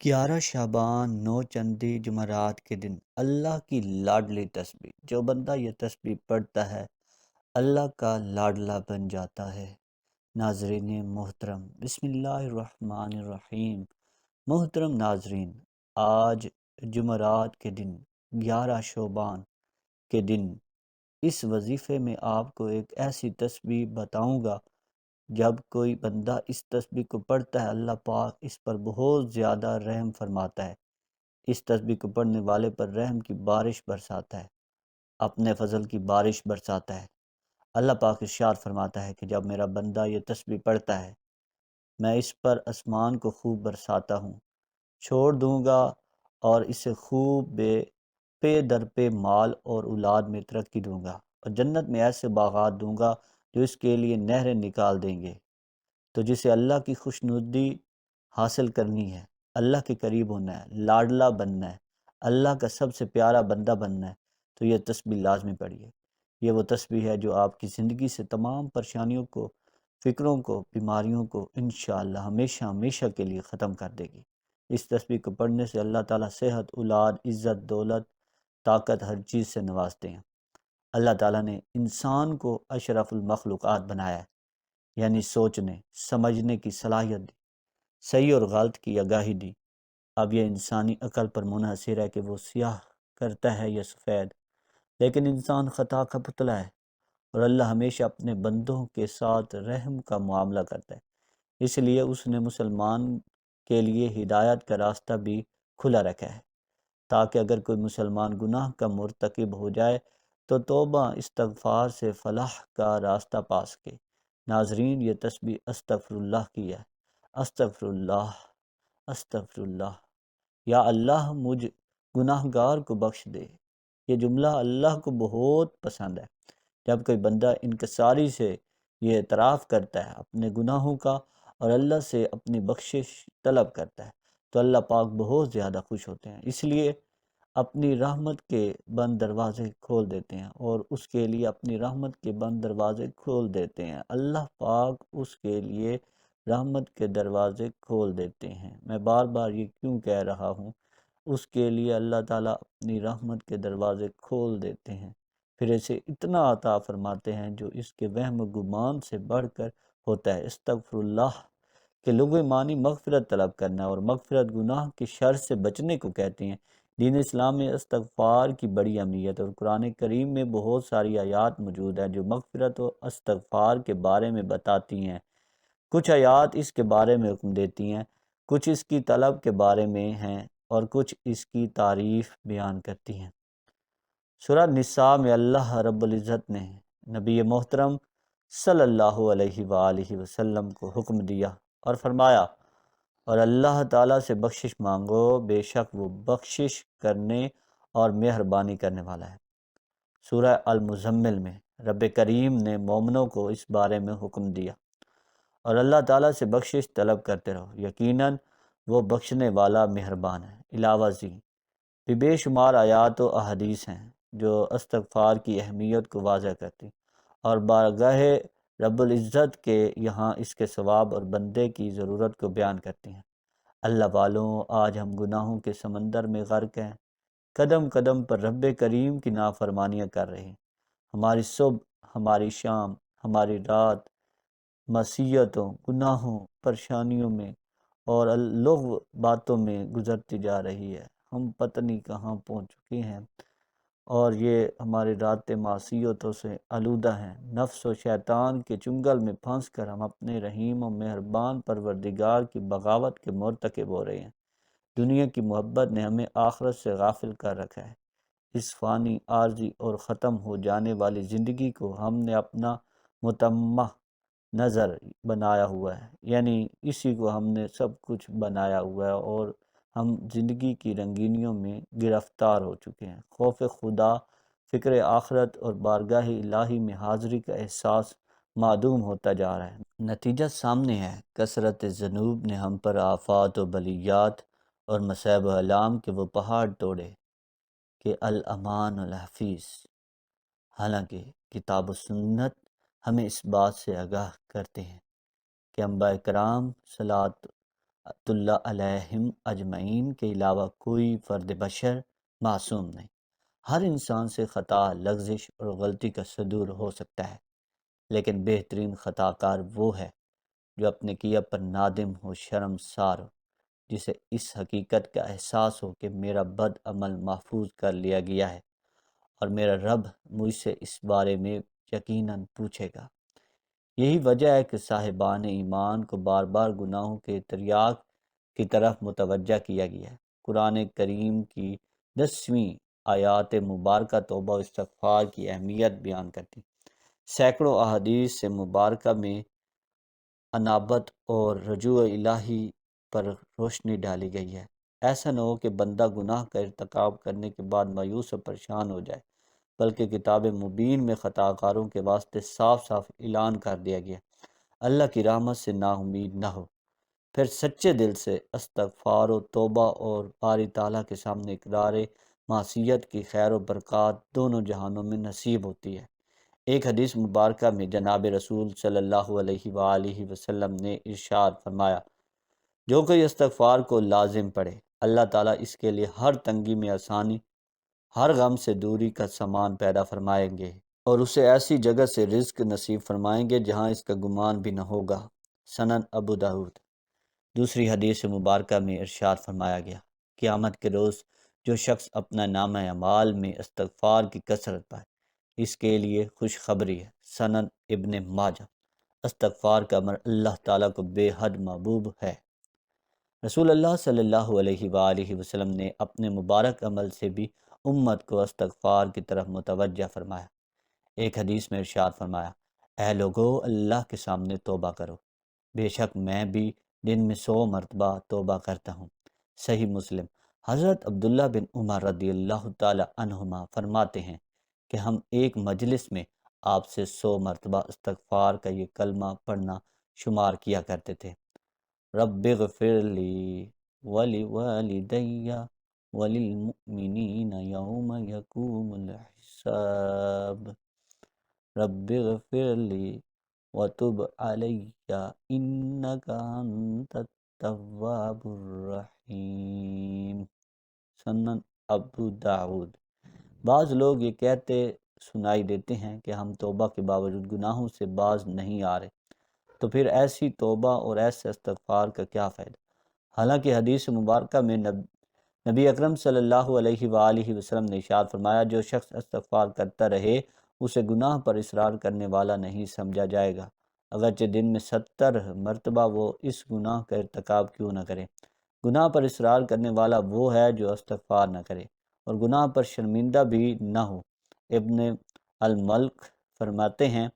11 شعبان 9 چندی جمعرات کے دن اللہ کی لاڈلی تسبیح جو بندہ یہ تسبیح پڑھتا ہے اللہ کا لاڈلا بن جاتا ہے۔ ناظرین محترم، بسم اللہ الرحمن الرحیم۔ محترم ناظرین، آج جمعرات کے دن 11 شعبان کے دن اس وظیفے میں آپ کو ایک ایسی تسبیح بتاؤں گا، جب کوئی بندہ اس تسبیح کو پڑھتا ہے اللہ پاک اس پر بہت زیادہ رحم فرماتا ہے۔ اس تسبیح کو پڑھنے والے پر رحم کی بارش برساتا ہے، اپنے فضل کی بارش برساتا ہے۔ اللہ پاک ارشاد فرماتا ہے کہ جب میرا بندہ یہ تسبیح پڑھتا ہے میں اس پر آسمان کو خوب برساتا ہوں، چھوڑ دوں گا اور اسے خوب پے در پے مال اور اولاد میں ترقی دوں گا، اور جنت میں ایسے باغات دوں گا جو اس کے لیے نہریں نکال دیں گے۔ تو جسے اللہ کی خوشنودی حاصل کرنی ہے، اللہ کے قریب ہونا ہے، لاڈلا بننا ہے، اللہ کا سب سے پیارا بندہ بننا ہے، تو یہ تسبیح لازمی پڑھیے۔ یہ وہ تسبیح ہے جو آپ کی زندگی سے تمام پریشانیوں کو، فکروں کو، بیماریوں کو انشاءاللہ ہمیشہ ہمیشہ کے لیے ختم کر دے گی۔ اس تسبیح کو پڑھنے سے اللہ تعالیٰ صحت، اولاد، عزت، دولت، طاقت ہر چیز سے نوازتے ہیں۔ اللہ تعالیٰ نے انسان کو اشرف المخلوقات بنایا ہے، یعنی سوچنے سمجھنے کی صلاحیت دی، صحیح اور غلط کی آگاہی دی۔ اب یہ انسانی عقل پر منحصر ہے کہ وہ سیاہ کرتا ہے یا سفید، لیکن انسان خطا کا پتلا ہے، اور اللہ ہمیشہ اپنے بندوں کے ساتھ رحم کا معاملہ کرتا ہے، اس لیے اس نے مسلمان کے لیے ہدایت کا راستہ بھی کھلا رکھا ہے، تاکہ اگر کوئی مسلمان گناہ کا مرتکب ہو جائے تو توبہ استغفار سے فلاح کا راستہ پا سکے۔ ناظرین، یہ تسبیح استغفر اللہ کی ہے۔ استغفر اللہ، استغفر اللہ، یا اللہ مجھ گناہ گار کو بخش دے۔ یہ جملہ اللہ کو بہت پسند ہے۔ جب کوئی بندہ انکساری سے یہ اعتراف کرتا ہے اپنے گناہوں کا اور اللہ سے اپنی بخشش طلب کرتا ہے تو اللہ پاک بہت زیادہ خوش ہوتے ہیں، اس لیے اپنی رحمت کے بند دروازے کھول دیتے ہیں، اور اس کے لیے اپنی رحمت کے بند دروازے کھول دیتے ہیں۔ اللہ پاک اس کے لیے رحمت کے دروازے کھول دیتے ہیں۔ میں بار بار یہ کیوں کہہ رہا ہوں؟ اس کے لیے اللہ تعالیٰ اپنی رحمت کے دروازے کھول دیتے ہیں، پھر اسے اتنا عطا فرماتے ہیں جو اس کے وہم و گمان سے بڑھ کر ہوتا ہے۔ استغفر اللہ کے لغوی معنی مغفرت طلب کرنا، اور مغفرت گناہ کی شر سے بچنے کو کہتے ہیں۔ دین اسلام میں استغفار کی بڑی اہمیت، اور قرآن کریم میں بہت ساری آیات موجود ہیں جو مغفرت و استغفار کے بارے میں بتاتی ہیں۔ کچھ آیات اس کے بارے میں حکم دیتی ہیں، کچھ اس کی طلب کے بارے میں ہیں، اور کچھ اس کی تعریف بیان کرتی ہیں۔ سورہ نساء میں اللہ رب العزت نے نبی محترم صلی اللہ علیہ وآلہ وسلم کو حکم دیا اور فرمایا، اور اللہ تعالیٰ سے بخشش مانگو، بے شک وہ بخشش کرنے اور مہربانی کرنے والا ہے۔ سورہ المزمل میں رب کریم نے مومنوں کو اس بارے میں حکم دیا، اور اللہ تعالیٰ سے بخشش طلب کرتے رہو، یقیناً وہ بخشنے والا مہربان ہے۔ علاوہ ازیں بھی بے شمار آیات و احادیث ہیں جو استغفار کی اہمیت کو واضح کرتی اور بارگاہ رب العزت کے یہاں اس کے ثواب اور بندے کی ضرورت کو بیان کرتی ہیں۔ اللہ والوں، آج ہم گناہوں کے سمندر میں غرق ہیں، قدم قدم پر رب کریم کی نافرمانیاں کر رہے ہیں۔ ہماری صبح، ہماری شام، ہماری رات معصیتوں، گناہوں، پریشانیوں میں اور لغو باتوں میں گزرتی جا رہی ہے۔ ہم پتہ نہیں کہاں پہنچ چکے ہیں، اور یہ ہماری راتیں معصیتوں سے آلودہ ہیں۔ نفس و شیطان کے چنگل میں پھنس کر ہم اپنے رحیم و مہربان پروردگار کی بغاوت کے مرتکب ہو رہے ہیں۔ دنیا کی محبت نے ہمیں آخرت سے غافل کر رکھا ہے۔ اس فانی، عارضی اور ختم ہو جانے والی زندگی کو ہم نے اپنا متمہ نظر بنایا ہوا ہے، یعنی اسی کو ہم نے سب کچھ بنایا ہوا ہے، اور ہم زندگی کی رنگینیوں میں گرفتار ہو چکے ہیں۔ خوف خدا، فکر آخرت اور بارگاہ الہی میں حاضری کا احساس معدوم ہوتا جا رہا ہے۔ نتیجہ سامنے ہے، کثرت ذنوب نے ہم پر آفات و بلیات اور مصائب و آلام کے وہ پہاڑ توڑے کہ الامان الحفیظ۔ حالانکہ کتاب و سنت ہمیں اس بات سے آگاہ کرتے ہیں کہ انبیاء کرام صلوات اللہ علیہم اجمعین کے علاوہ کوئی فرد بشر معصوم نہیں۔ ہر انسان سے خطا، لغزش اور غلطی کا صدور ہو سکتا ہے، لیکن بہترین خطا کار وہ ہے جو اپنے کیا پر نادم ہو، شرمسار ہو، جسے اس حقیقت کا احساس ہو کہ میرا بد عمل محفوظ کر لیا گیا ہے اور میرا رب مجھ سے اس بارے میں یقیناً پوچھے گا۔ یہی وجہ ہے کہ صاحبان ایمان کو بار بار گناہوں کے تریاق کی طرف متوجہ کیا گیا ہے۔ قرآن کریم کی 10ویں آیات مبارکہ توبہ و استغفار کی اہمیت بیان کرتی۔ سینکڑوں احادیث سے مبارکہ میں انابت اور رجوع الہی پر روشنی ڈالی گئی ہے۔ ایسا نہ ہو کہ بندہ گناہ کا ارتکاب کرنے کے بعد مایوس و پریشان ہو جائے، بلکہ کتاب مبین میں خطا کاروں کے واسطے صاف صاف اعلان کر دیا گیا، اللہ کی رحمت سے نا امید نہ ہو۔ پھر سچے دل سے استغفار و توبہ اور باری تعالیٰ کے سامنے اقرار معصیت کی خیر و برکات دونوں جہانوں میں نصیب ہوتی ہے۔ ایک حدیث مبارکہ میں جناب رسول صلی اللہ علیہ وآلہ وسلم نے ارشاد فرمایا، جو کوئی استغفار کو لازم پڑھے، اللہ تعالیٰ اس کے لیے ہر تنگی میں آسانی، ہر غم سے دوری کا سامان پیدا فرمائیں گے اور اسے ایسی جگہ سے رزق نصیب فرمائیں گے جہاں اس کا گمان بھی نہ ہوگا۔ سنن ابو داؤد۔ دوسری حدیث مبارکہ میں ارشاد فرمایا گیا، قیامت کے روز جو شخص اپنا نامہ اعمال میں استغفار کی کثرت پائے، اس کے لیے خوشخبری ہے۔ سنن ابن ماجہ۔ استغفار کا عمل اللہ تعالیٰ کو بے حد محبوب ہے۔ رسول اللہ صلی اللہ علیہ وآلہ وسلم نے اپنے مبارک عمل سے بھی امت کو استغفار کی طرف متوجہ فرمایا۔ ایک حدیث میں ارشاد فرمایا، اے لوگو، اللہ کے سامنے توبہ کرو، بے شک میں بھی دن میں 100 مرتبہ توبہ کرتا ہوں۔ صحیح مسلم۔ حضرت عبداللہ بن عمر رضی اللہ تعالی عنہما فرماتے ہیں کہ ہم ایک مجلس میں آپ سے 100 مرتبہ استغفار کا یہ کلمہ پڑھنا شمار کیا کرتے تھے، رب اغفر لی ولوالدی وللمؤمنین یوم یقوم الحساب، رب اغفر لی وتب علی انک انت التواب الرحیم۔ سنن ابو داود۔ بعض لوگ یہ کہتے سنائی دیتے ہیں کہ ہم توبہ کے باوجود گناہوں سے باز نہیں آ رہے، تو پھر ایسی توبہ اور ایسے استغفار کا کیا فائدہ؟ حالانکہ حدیث مبارکہ میں نبی اکرم صلی اللہ علیہ وآلہ وسلم نے ارشاد فرمایا، جو شخص استغفار کرتا رہے اسے گناہ پر اصرار کرنے والا نہیں سمجھا جائے گا، اگرچہ دن میں 70 مرتبہ وہ اس گناہ کا ارتکاب کیوں نہ کرے۔ گناہ پر اصرار کرنے والا وہ ہے جو استغفار نہ کرے اور گناہ پر شرمندہ بھی نہ ہو۔ ابن الملک فرماتے ہیں،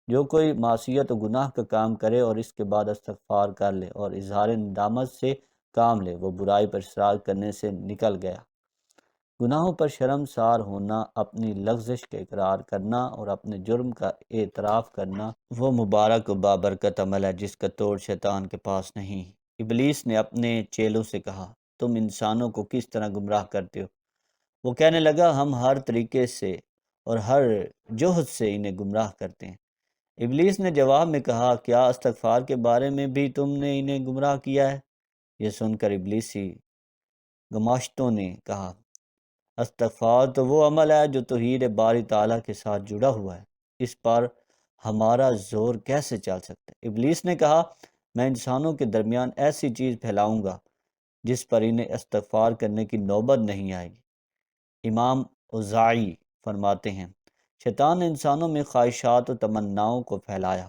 جو کوئی معصیت و گناہ کا کام کرے اور اس کے بعد استغفار کر لے اور اظہار ندامت سے کام لے، وہ برائی پر اصرار کرنے سے نکل گیا۔ گناہوں پر شرمسار ہونا، اپنی لغزش کا اقرار کرنا اور اپنے جرم کا اعتراف کرنا وہ مبارک و بابرکت عمل ہے جس کا توڑ شیطان کے پاس نہیں۔ ابلیس نے اپنے چیلوں سے کہا، تم انسانوں کو کس طرح گمراہ کرتے ہو؟ وہ کہنے لگا، ہم ہر طریقے سے اور ہر جہد سے انہیں گمراہ کرتے ہیں۔ ابلیس نے جواب میں کہا، کیا استغفار کے بارے میں بھی تم نے انہیں گمراہ کیا ہے؟ یہ سن کر ابلیسی گماشتوں نے کہا، استغفار تو وہ عمل ہے جو توحید باری تعالیٰ کے ساتھ جڑا ہوا ہے، اس پر ہمارا زور کیسے چل سکتا ہے؟ ابلیس نے کہا، میں انسانوں کے درمیان ایسی چیز پھیلاؤں گا جس پر انہیں استغفار کرنے کی نوبت نہیں آئے گی۔ امام اوزاعی فرماتے ہیں، شیطان نے انسانوں میں خواہشات و تمناؤں کو پھیلایا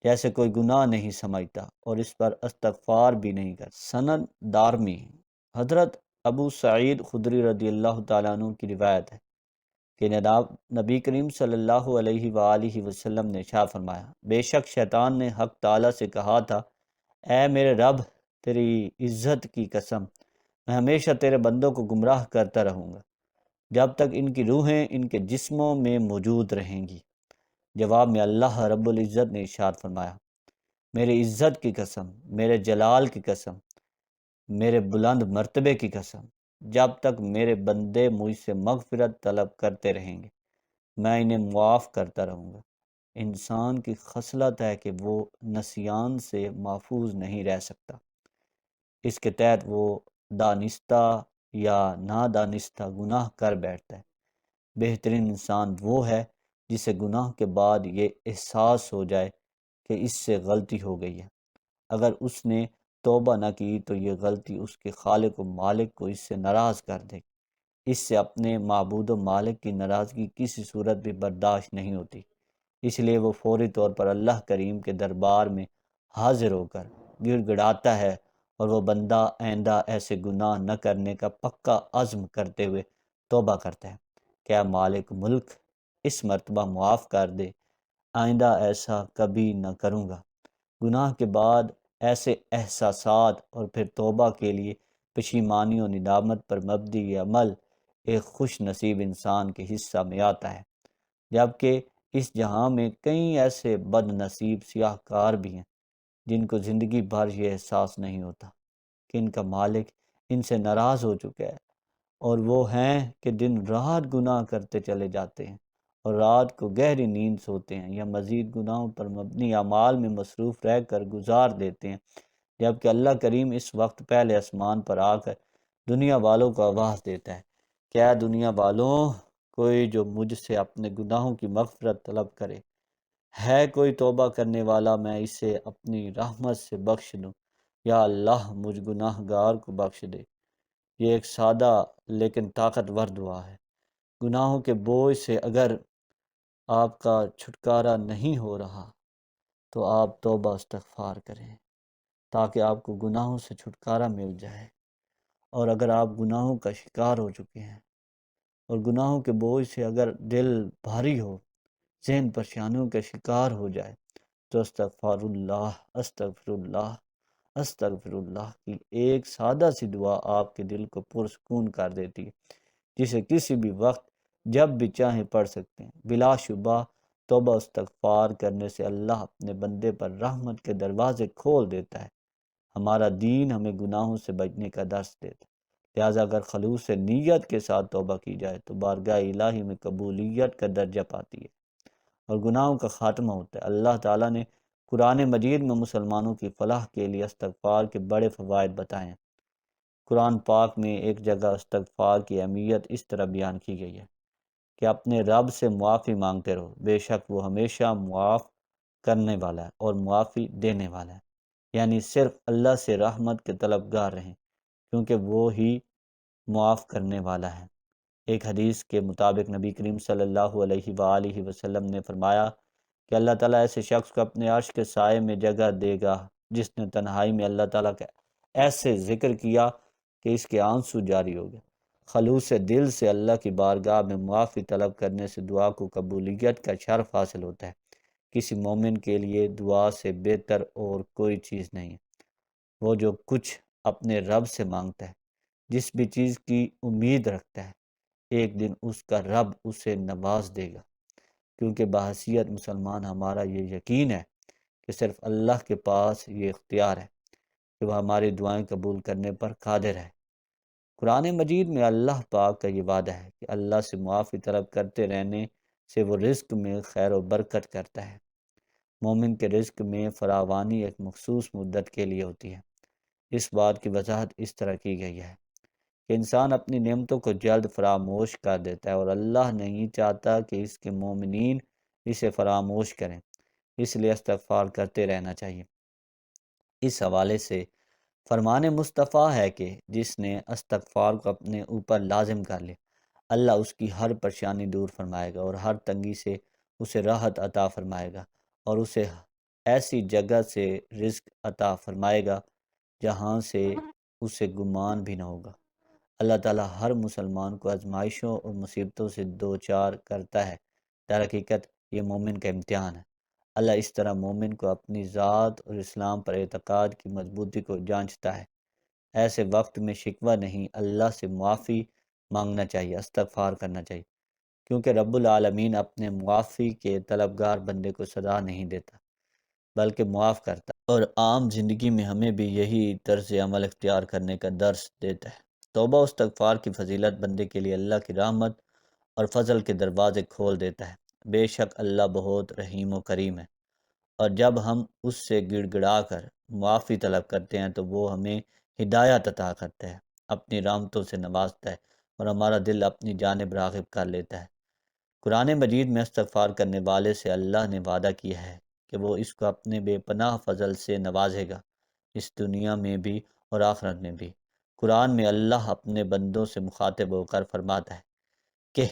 جیسے کوئی گناہ نہیں سمجھتا اور اس پر استغفار بھی نہیں کرتا۔ سنن دارمی۔ حضرت ابو سعید خدری رضی اللہ تعالیٰ عنہ کی روایت ہے کہ نبی کریم صلی اللہ علیہ وآلہ وسلم نے ارشاد فرمایا، بے شک شیطان نے حق تعالیٰ سے کہا تھا، اے میرے رب، تیری عزت کی قسم، میں ہمیشہ تیرے بندوں کو گمراہ کرتا رہوں گا جب تک ان کی روحیں ان کے جسموں میں موجود رہیں گی۔ جواب میں اللہ رب العزت نے ارشاد فرمایا، میری عزت کی قسم، میرے جلال کی قسم، میرے بلند مرتبے کی قسم، جب تک میرے بندے مجھ سے مغفرت طلب کرتے رہیں گے میں انہیں معاف کرتا رہوں گا۔ انسان کی خصلت ہے کہ وہ نسیان سے محفوظ نہیں رہ سکتا۔ اس کے تحت وہ دانستہ یا نادانستہ گناہ کر بیٹھتا ہے۔ بہترین انسان وہ ہے جسے گناہ کے بعد یہ احساس ہو جائے کہ اس سے غلطی ہو گئی ہے۔ اگر اس نے توبہ نہ کی تو یہ غلطی اس کے خالق و مالک کو اس سے ناراض کر دے گی۔ اس سے اپنے معبود و مالک کی ناراضگی کسی صورت بھی برداشت نہیں ہوتی، اس لیے وہ فوری طور پر اللہ کریم کے دربار میں حاضر ہو کر گڑ گڑاتا ہے، اور وہ بندہ آئندہ ایسے گناہ نہ کرنے کا پکا عزم کرتے ہوئے توبہ کرتا ہے کہ اے مالک ملک، اس مرتبہ معاف کر دے، آئندہ ایسا کبھی نہ کروں گا۔ گناہ کے بعد ایسے احساسات اور پھر توبہ کے لیے پشیمانی و ندامت پر مبنی یہ عمل ایک خوش نصیب انسان کے حصہ میں آتا ہے، جبکہ اس جہاں میں کئی ایسے بد نصیب سیاہ کار بھی ہیں جن کو زندگی بھر یہ احساس نہیں ہوتا کہ ان کا مالک ان سے ناراض ہو چکا ہے، اور وہ ہیں کہ دن رات گناہ کرتے چلے جاتے ہیں اور رات کو گہری نیند سوتے ہیں یا مزید گناہوں پر مبنی اعمال میں مصروف رہ کر گزار دیتے ہیں، جبکہ اللہ کریم اس وقت پہلے آسمان پر آ کر دنیا والوں کو آواز دیتا ہے کہ اے دنیا والوں، کوئی جو مجھ سے اپنے گناہوں کی مغفرت طلب کرے، ہے کوئی توبہ کرنے والا، میں اسے اپنی رحمت سے بخش دوں، یا اللہ مجھ گناہ گار کو بخش دے۔ یہ ایک سادہ لیکن طاقتور دعا ہے۔ گناہوں کے بوجھ سے اگر آپ کا چھٹکارا نہیں ہو رہا تو آپ توبہ استغفار کریں تاکہ آپ کو گناہوں سے چھٹکارا مل جائے، اور اگر آپ گناہوں کا شکار ہو چکے ہیں اور گناہوں کے بوجھ سے اگر دل بھاری ہو، ذہن پریشانیوں کا شکار ہو جائے، تو استغفر اللہ، استغفر اللہ، استغفر اللہ کی ایک سادہ سی دعا آپ کے دل کو پرسکون کر دیتی ہے، جسے کسی بھی وقت جب بھی چاہیں پڑھ سکتے ہیں۔ بلا شبہ توبہ استغفار کرنے سے اللہ اپنے بندے پر رحمت کے دروازے کھول دیتا ہے۔ ہمارا دین ہمیں گناہوں سے بچنے کا درس دیتا ہے، لہٰذا اگر خلوص نیت کے ساتھ توبہ کی جائے تو بارگاہ الہی میں قبولیت کا درجہ پاتی ہے اور گناہوں کا خاتمہ ہوتا ہے۔ اللہ تعالیٰ نے قرآن مجید میں مسلمانوں کی فلاح کے لیے استغفار کے بڑے فوائد بتائے ہیں۔ قرآن پاک میں ایک جگہ استغفار کی اہمیت اس طرح بیان کی گئی ہے کہ اپنے رب سے معافی مانگتے رہو، بے شک وہ ہمیشہ معاف کرنے والا ہے اور معافی دینے والا ہے، یعنی صرف اللہ سے رحمت کے طلبگار رہیں، کیونکہ وہ ہی معاف کرنے والا ہے۔ ایک حدیث کے مطابق نبی کریم صلی اللہ علیہ وآلہ وسلم نے فرمایا کہ اللہ تعالیٰ ایسے شخص کو اپنے عرش کے سائے میں جگہ دے گا جس نے تنہائی میں اللہ تعالیٰ کا ایسے ذکر کیا کہ اس کے آنسو جاری ہو گئے۔ خلوص دل سے اللہ کی بارگاہ میں معافی طلب کرنے سے دعا کو قبولیت کا شرف حاصل ہوتا ہے۔ کسی مومن کے لیے دعا سے بہتر اور کوئی چیز نہیں ہے۔ وہ جو کچھ اپنے رب سے مانگتا ہے، جس بھی چیز کی امید رکھتا ہے، ایک دن اس کا رب اسے نواز دے گا، کیونکہ بحیثیت مسلمان ہمارا یہ یقین ہے کہ صرف اللہ کے پاس یہ اختیار ہے کہ وہ ہماری دعائیں قبول کرنے پر قادر ہے۔ قرآن مجید میں اللہ پاک کا یہ وعدہ ہے کہ اللہ سے معافی طلب کرتے رہنے سے وہ رزق میں خیر و برکت کرتا ہے۔ مومن کے رزق میں فراوانی ایک مخصوص مدت کے لیے ہوتی ہے۔ اس بات کی وضاحت اس طرح کی گئی ہے کہ انسان اپنی نعمتوں کو جلد فراموش کر دیتا ہے، اور اللہ نہیں چاہتا کہ اس کے مومنین اسے فراموش کریں، اس لیے استغفار کرتے رہنا چاہیے۔ اس حوالے سے فرمان مصطفیٰ ہے کہ جس نے استغفار کو اپنے اوپر لازم کر لیا، اللہ اس کی ہر پریشانی دور فرمائے گا اور ہر تنگی سے اسے راحت عطا فرمائے گا، اور اسے ایسی جگہ سے رزق عطا فرمائے گا جہاں سے اسے گمان بھی نہ ہوگا۔ اللہ تعالیٰ ہر مسلمان کو آزمائشوں اور مصیبتوں سے دوچار کرتا ہے، در حقیقت یہ مومن کا امتحان ہے۔ اللہ اس طرح مومن کو اپنی ذات اور اسلام پر اعتقاد کی مضبوطی کو جانچتا ہے۔ ایسے وقت میں شکوہ نہیں، اللہ سے معافی مانگنا چاہیے، استغفار کرنا چاہیے، کیونکہ رب العالمین اپنے معافی کے طلبگار بندے کو سزا نہیں دیتا بلکہ معاف کرتا ہے، اور عام زندگی میں ہمیں بھی یہی طرز عمل اختیار کرنے کا درس دیتا ہے۔ توبہ و استغفار کی فضیلت بندے کے لیے اللہ کی رحمت اور فضل کے دروازے کھول دیتا ہے۔ بے شک اللہ بہت رحیم و کریم ہے، اور جب ہم اس سے گڑ گڑا کر معافی طلب کرتے ہیں تو وہ ہمیں ہدایت عطا کرتا ہے، اپنی رحمتوں سے نوازتا ہے اور ہمارا دل اپنی جانب راغب کر لیتا ہے۔ قرآن مجید میں استغفار کرنے والے سے اللہ نے وعدہ کیا ہے کہ وہ اس کو اپنے بے پناہ فضل سے نوازے گا، اس دنیا میں بھی اور آخرت میں بھی۔ قرآن میں اللہ اپنے بندوں سے مخاطب ہو کر فرماتا ہے کہ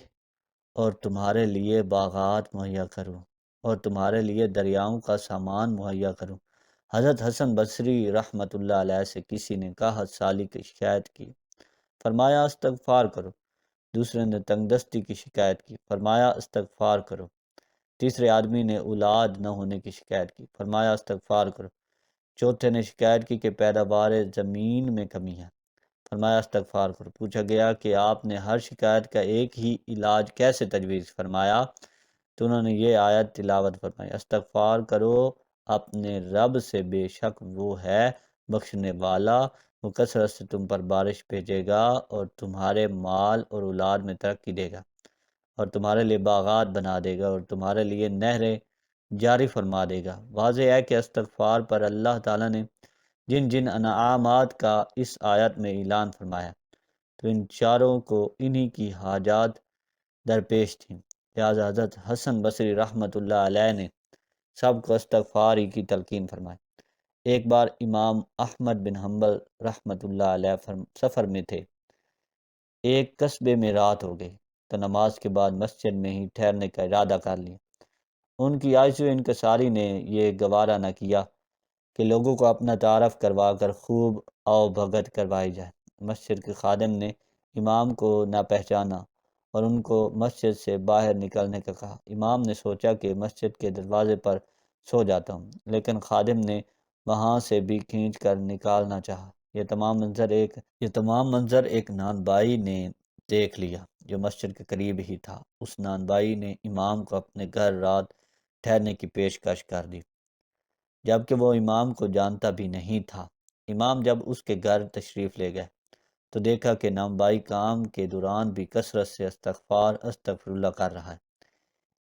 اور تمہارے لیے باغات مہیا کروں اور تمہارے لیے دریاؤں کا سامان مہیا کروں۔ حضرت حسن بصری رحمۃ اللہ علیہ سے کسی نے کہا سالی کی شکایت کی، فرمایا استغفار کرو۔ دوسرے نے تنگ دستی کی شکایت کی، فرمایا استغفار کرو۔ تیسرے آدمی نے اولاد نہ ہونے کی شکایت کی، فرمایا استغفار کرو۔ چوتھے نے شکایت کی کہ پیداوار زمین میں کمی ہے، فرمایا استغفار کرو۔ پوچھا گیا کہ آپ نے ہر شکایت کا ایک ہی علاج کیسے تجویز فرمایا؟ تو انہوں نے یہ آیت تلاوت فرمائی، استغفار کرو اپنے رب سے، بے شک وہ ہے بخشنے والا، وہ کثرت سے تم پر بارش بھیجے گا اور تمہارے مال اور اولاد میں ترقی دے گا، اور تمہارے لیے باغات بنا دے گا اور تمہارے لیے نہریں جاری فرما دے گا۔ واضح ہے کہ استغفار پر اللہ تعالیٰ نے جن جن انعامات کا اس آیت میں اعلان فرمایا، تو ان چاروں کو انہی کی حاجات درپیش تھیں، لہٰذا حضرت حسن بصری رحمۃ اللہ علیہ نے سب کو استغفار ہی کی تلقین فرمائی۔ ایک بار امام احمد بن حنبل رحمۃ اللہ علیہ سفر میں تھے، ایک قصبے میں رات ہو گئی، تو نماز کے بعد مسجد میں ہی ٹھہرنے کا ارادہ کر لیا۔ ان کی عاجز و انکساری نے یہ گوارا نہ کیا کہ لوگوں کو اپنا تعارف کروا کر خوب آؤ بھگت کروائی جائے۔ مسجد کے خادم نے امام کو نہ پہچانا اور ان کو مسجد سے باہر نکلنے کا کہا۔ امام نے سوچا کہ مسجد کے دروازے پر سو جاتا ہوں، لیکن خادم نے وہاں سے بھی کھینچ کر نکالنا چاہا۔ یہ تمام منظر ایک نانبائی نے دیکھ لیا جو مسجد کے قریب ہی تھا۔ اس نانبائی نے امام کو اپنے گھر رات ٹھہرنے کی پیشکش کر دی، جبکہ وہ امام کو جانتا بھی نہیں تھا۔ امام جب اس کے گھر تشریف لے گئے تو دیکھا کہ نانبائی کام کے دوران بھی کثرت سے استغفر اللہ کر رہا ہے۔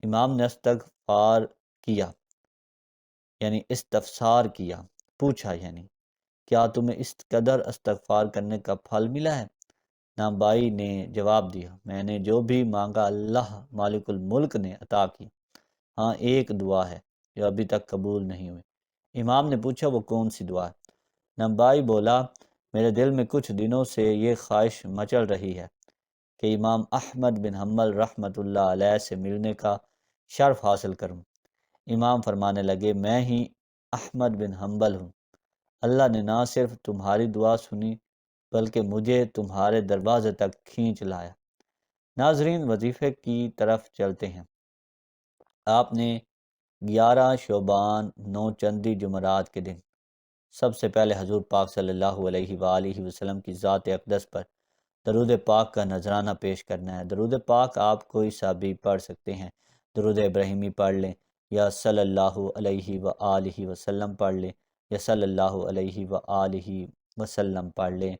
امام نے استغفار کیا، یعنی استفسار کیا، پوچھا یعنی کیا تمہیں اس قدر استغفار کرنے کا پھل ملا ہے؟ نانبائی نے جواب دیا، میں نے جو بھی مانگا اللہ مالک الملک نے عطا کی، ہاں ایک دعا ہے جو ابھی تک قبول نہیں ہوئی۔ امام نے پوچھا وہ کون سی دعا ہے؟ نانبائی بولا، میرے دل میں کچھ دنوں سے یہ خواہش مچل رہی ہے کہ امام احمد بن حنبل رحمۃ اللہ علیہ سے ملنے کا شرف حاصل کروں۔ امام فرمانے لگے، میں ہی احمد بن حنبل ہوں۔ اللہ نے نہ صرف تمہاری دعا سنی بلکہ مجھے تمہارے دروازے تک کھینچ لایا۔ ناظرین، وظیفے کی طرف چلتے ہیں۔ آپ نے 11 شعبان 9 چندی جمعرات کے دن سب سے پہلے حضور پاک صلی اللہ علیہ وآلہ وسلم کی ذات اقدس پر درود پاک کا نذرانہ پیش کرنا ہے۔ درود پاک آپ کوئی سا بھی پڑھ سکتے ہیں، درود ابراہیمی پڑھ لیں، یا صلی اللہ علیہ وآلہ وسلم پڑھ لیں، یا صلی اللہ علیہ وآلہ وسلم پڑھ لیں،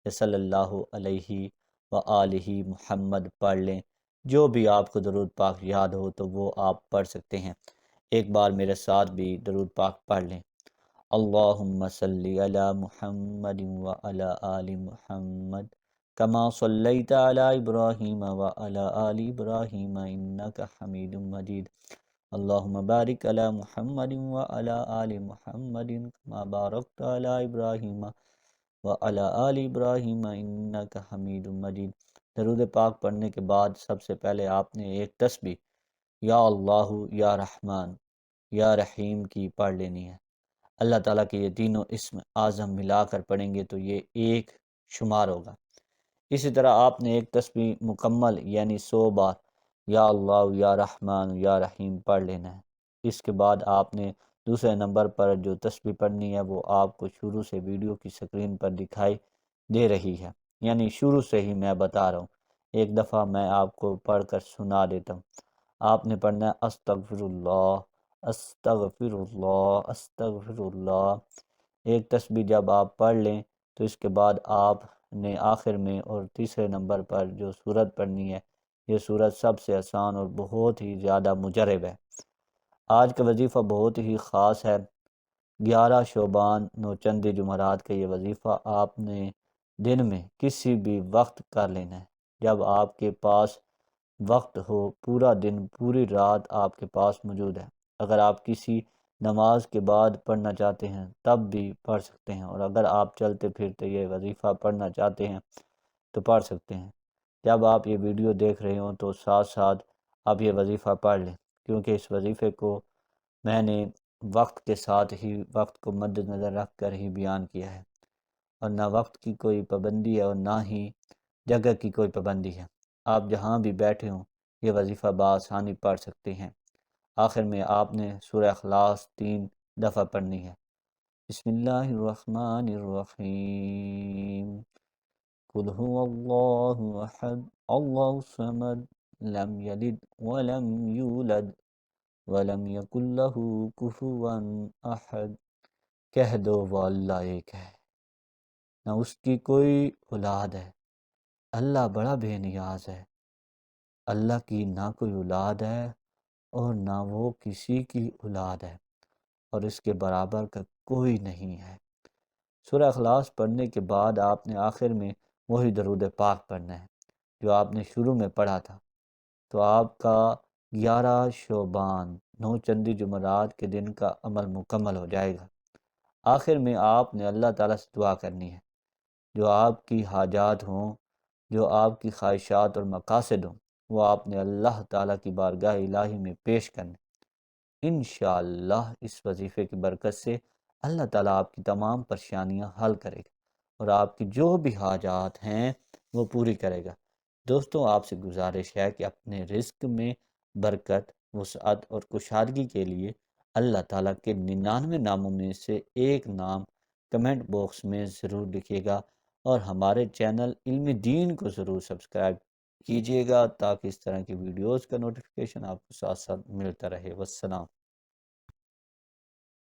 یا صلی اللہ علیہ وآلہ محمد پڑھ لیں۔ جو بھی آپ کو درود پاک یاد ہو تو وہ آپ پڑھ سکتے ہیں۔ ایک بار میرے ساتھ بھی درود پاک پڑھ لیں۔ اللہم صلی علی محمد وعلی آل محمد کما صلیت علی ابراہیم وعلی آل ابراہیم انک حمید مجید۔ اللہم بارک علی محمد وعلی آل محمد کما بارکت علی ابراہیم وعلی آل ابراہیم انک حمید مجید۔ درود پاک پڑھنے کے بعد سب سے پہلے آپ نے ایک تسبیح یا اللہ یا رحمان یا رحیم کی پڑھ لینی ہے۔ اللہ تعالیٰ کے یہ تینوں اسم اعظم ملا کر پڑھیں گے تو یہ ایک شمار ہوگا۔ اسی طرح آپ نے ایک تسبیح مکمل یعنی 100 بار یا اللہ یا رحمان یا رحیم پڑھ لینا ہے۔ اس کے بعد آپ نے دوسرے نمبر پر جو تسبیح پڑھنی ہے وہ آپ کو شروع سے ویڈیو کی سکرین پر دکھائی دے رہی ہے، یعنی شروع سے ہی میں بتا رہا ہوں۔ ایک دفعہ میں آپ کو پڑھ کر سنا دیتا ہوں۔ آپ نے پڑھنا ہے استغفر اللہ استغفر اللہ استغفر اللہ۔ ایک تسبیح جب آپ پڑھ لیں تو اس کے بعد آپ نے آخر میں اور تیسرے نمبر پر جو سورت پڑھنی ہے، یہ سورت سب سے آسان اور بہت ہی زیادہ مجرب ہے۔ آج کا وظیفہ بہت ہی خاص ہے، 11 شعبان نوچندی جمعرات کا یہ وظیفہ آپ نے دن میں کسی بھی وقت کر لینا ہے، جب آپ کے پاس وقت ہو۔ پورا دن پوری رات آپ کے پاس موجود ہے۔ اگر آپ کسی نماز کے بعد پڑھنا چاہتے ہیں تب بھی پڑھ سکتے ہیں، اور اگر آپ چلتے پھرتے یہ وظیفہ پڑھنا چاہتے ہیں تو پڑھ سکتے ہیں۔ جب آپ یہ ویڈیو دیکھ رہے ہوں تو ساتھ ساتھ آپ یہ وظیفہ پڑھ لیں، کیونکہ اس وظیفے کو میں نے وقت کے ساتھ ہی، وقت کو مد نظر رکھ کر ہی بیان کیا ہے، اور نہ وقت کی کوئی پابندی ہے اور نہ ہی جگہ کی کوئی پابندی ہے۔ آپ جہاں بھی بیٹھے ہوں یہ وظیفہ بآسانی پڑھ سکتے ہیں۔ آخر میں آپ نے سورہ اخلاص 3 دفعہ پڑھنی ہے۔ بسم اللہ الرحمن الرحیم، قل هو اللہ احد اللہ الصمد لم یلد ولم یولد ولم یکن لہ کفوا احد۔ کہہ دو وہ اللہ ایک ہے، نہ اس کی کوئی اولاد ہے، اللہ بڑا بے نیاز ہے۔ اللہ کی نہ کوئی اولاد ہے اور نہ وہ کسی کی اولاد ہے، اور اس کے برابر کا کوئی نہیں ہے۔ سورہ اخلاص پڑھنے کے بعد آپ نے آخر میں وہی درود پاک پڑھنا ہے جو آپ نے شروع میں پڑھا تھا، تو آپ کا 11 شعبان 9 چندی جمعرات کے دن کا عمل مکمل ہو جائے گا۔ آخر میں آپ نے اللہ تعالیٰ سے دعا کرنی ہے، جو آپ کی حاجات ہوں، جو آپ کی خواہشات اور مقاصد ہوں، وہ آپ نے اللہ تعالیٰ کی بارگاہ الہی میں پیش کرنے۔ انشاءاللہ اس وظیفے کی برکت سے اللہ تعالیٰ آپ کی تمام پریشانیاں حل کرے گا، اور آپ کی جو بھی حاجات ہیں وہ پوری کرے گا۔ دوستوں، آپ سے گزارش ہے کہ اپنے رزق میں برکت، وسعت اور کشادگی کے لیے اللہ تعالیٰ کے 99 ناموں میں سے ایک نام کمنٹ باکس میں ضرور لکھیے گا، اور ہمارے چینل علم دین کو ضرور سبسکرائب کیجیے گا تاکہ اس طرح کی ویڈیوز کا نوٹیفیکیشن آپ کو ساتھ ساتھ ملتا رہے۔ والسلام۔